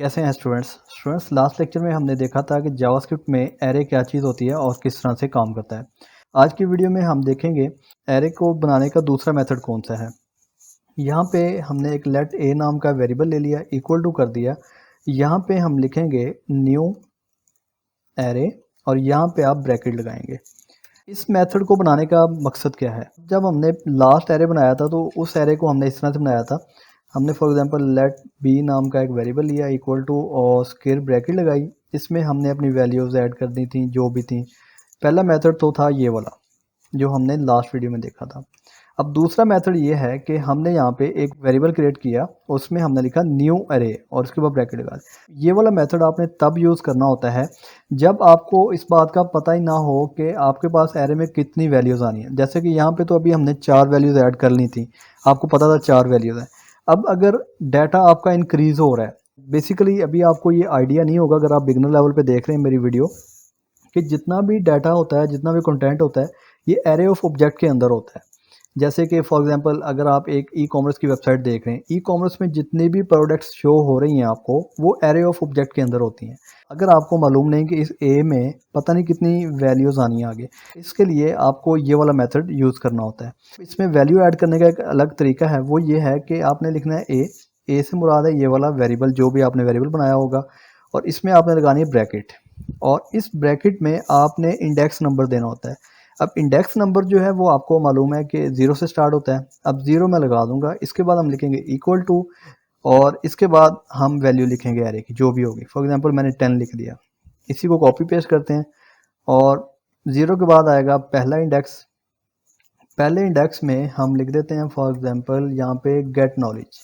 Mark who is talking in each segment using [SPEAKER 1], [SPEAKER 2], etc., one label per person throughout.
[SPEAKER 1] कैसे हैं students last lecture में हमने देखा था कि जावास्क्रिप्ट में एरे क्या चीज़ होती है और किस तरह से काम करता है। आज की वीडियो में हम देखेंगे एरे को बनाने का दूसरा मेथड कौन सा है। यहाँ पे हमने एक लेट ए नाम का वेरिएबल ले लिया, इक्वल टू कर दिया। यहाँ पे हम लिखेंगे न्यू एरे और यहाँ पे आप ब्रैकेट लगाएंगे। इस मेथड को बनाने का मकसद क्या है? जब हमने लास्ट एरे बनाया था तो उस एरे को हमने इस तरह से बनाया था। हमने फॉर एग्जांपल लेट बी नाम का एक वेरिएबल लिया, इक्वल टू और स्क्वायर ब्रैकेट लगाई। इसमें हमने अपनी वैल्यूज़ ऐड कर दी थी जो भी थी। पहला मेथड तो था ये वाला जो हमने लास्ट वीडियो में देखा था। अब दूसरा मेथड ये है कि हमने यहाँ पे एक वेरिएबल क्रिएट किया, उसमें हमने लिखा न्यू एरे और उसके बाद ब्रैकेट लगा। ये वाला मेथड आपने तब यूज़ करना होता है जब आपको इस बात का पता ही ना हो कि आपके पास एरे में कितनी वैल्यूज़ आनी है। जैसे कि यहाँ पे तो अभी हमने 4 वैल्यूज़ ऐड कर ली थी, आपको पता था 4 वैल्यूज़ हैं। अब अगर डाटा आपका इंक्रीज़ हो रहा है, बेसिकली अभी आपको ये आइडिया नहीं होगा अगर आप बिगनर लेवल पे देख रहे हैं मेरी वीडियो, कि जितना भी डाटा होता है, जितना भी कंटेंट होता है, ये एरे ऑफ ऑब्जेक्ट के अंदर होता है। जैसे कि फॉर एग्जांपल अगर आप एक ई कॉमर्स की वेबसाइट देख रहे हैं, ई कॉमर्स में जितनी भी प्रोडक्ट्स शो हो रही हैं आपको, वो एरे ऑफ ऑब्जेक्ट के अंदर होती हैं। अगर आपको मालूम नहीं कि इस ए में पता नहीं कितनी वैल्यूज़ आनी है आगे, इसके लिए आपको ये वाला मेथड यूज़ करना होता है। इसमें वैल्यू ऐड करने का एक अलग तरीका है, वो ये है कि आपने लिखना है ए से मुराद है ये वाला वेरिएबल जो भी आपने वेरिएबल बनाया होगा, और इसमें आपने लगानी है ब्रैकेट, और इस ब्रैकेट में आपने इंडेक्स नंबर देना होता है। अब इंडेक्स नंबर जो है वो आपको मालूम है कि 0 से स्टार्ट होता है। अब 0 मैं लगा दूंगा, इसके बाद हम लिखेंगे इक्वल टू, और इसके बाद हम वैल्यू लिखेंगे एरे की जो भी होगी। फॉर एग्जांपल मैंने 10 लिख दिया। इसी को कॉपी पेस्ट करते हैं और 0 के बाद आएगा पहला इंडेक्स। पहले इंडेक्स में हम लिख देते हैं फॉर एग्जांपल यहाँ पे गेट नॉलेज,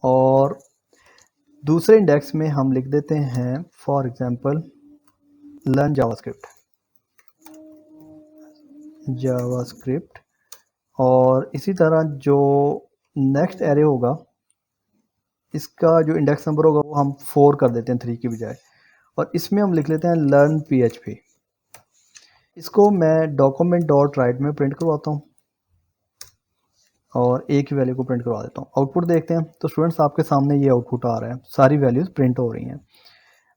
[SPEAKER 1] और दूसरे इंडेक्स में हम लिख देते हैं फॉर एग्जांपल लर्न जावास्क्रिप्ट। और इसी तरह जो नेक्स्ट एरे होगा, इसका जो इंडेक्स नंबर होगा वो हम 4 कर देते हैं 3 की बजाय, और इसमें हम लिख लेते हैं लर्न PHP। इसको मैं डॉक्यूमेंट डॉट राइट में प्रिंट करवाता हूँ और एक ही वैल्यू को प्रिंट करवा देता हूँ। आउटपुट देखते हैं तो स्टूडेंट्स आपके सामने ये आउटपुट आ रहा है, सारी वैल्यूज़ प्रिंट हो रही हैं।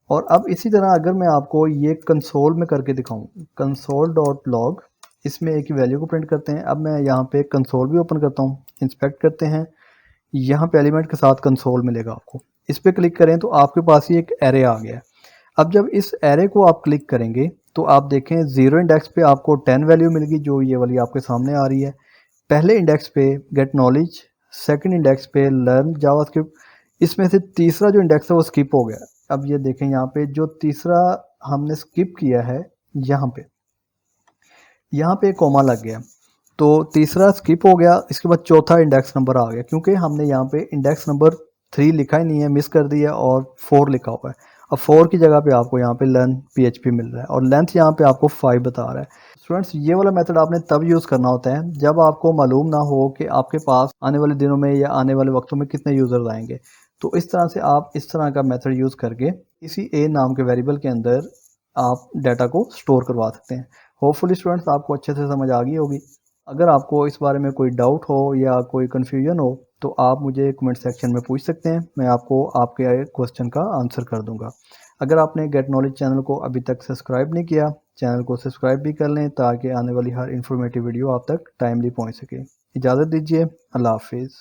[SPEAKER 1] और अब इसी तरह अगर मैं आपको ये कंसोल में करके दिखाऊं, कंसोल डॉट लॉग, इसमें एक ही वैल्यू को प्रिंट करते हैं। अब मैं यहाँ पे कंसोल भी ओपन करता हूँ, इंस्पेक्ट करते हैं, यहाँ पे एलिमेंट के साथ कंसोल मिलेगा आपको। इस पर क्लिक करें तो आपके पास ही एक एरे आ गया है। अब जब इस एरे को आप क्लिक करेंगे तो आप देखें 0 इंडेक्स पे आपको 10 वैल्यू मिल गई जो ये वाली आपके सामने आ रही है। पहले इंडेक्स पे गेट नॉलेज, सेकंड इंडेक्स पे लर्न जावास्क्रिप्ट, इसमें से तीसरा जो इंडेक्स है वो स्किप हो गया। अब ये देखें यहाँ पे जो तीसरा हमने स्किप किया है, यहाँ पे कोमा लग गया, तो तीसरा स्किप हो गया। इसके बाद चौथा इंडेक्स नंबर आ गया क्योंकि हमने यहाँ पे इंडेक्स नंबर 3 लिखा ही नहीं है, मिस कर दिया, और 4 लिखा हुआ है। अब 4 की जगह पे आपको यहाँ पे लर्न PHP मिल रहा है और लेंथ यहाँ पे आपको 5 बता रहा है। स्टूडेंट्स ये वाला मेथड आपने तब यूज़ करना होता है जब आपको मालूम ना हो कि आपके पास आने वाले दिनों में या आने वाले वक्तों में कितने यूज़र्स आएंगे। तो इस तरह से आप इस तरह का मेथड यूज़ करके इसी ए नाम के वेरिएबल के अंदर आप डाटा को स्टोर करवा सकते हैं। होपफुली स्टूडेंट्स आपको अच्छे से समझ आ गई होगी। अगर आपको इस बारे में कोई डाउट हो या कोई कन्फ्यूजन हो तो आप मुझे कमेंट सेक्शन में पूछ सकते हैं, मैं आपको आपके क्वेश्चन का आंसर कर दूंगा। अगर आपने गेट नॉलेज चैनल को अभी तक सब्सक्राइब नहीं किया, चैनल को सब्सक्राइब भी कर लें ताकि आने वाली हर इन्फॉर्मेटिव वीडियो आप तक टाइमली पहुंच सके। इजाज़त दीजिए, अल्लाह हाफिज़।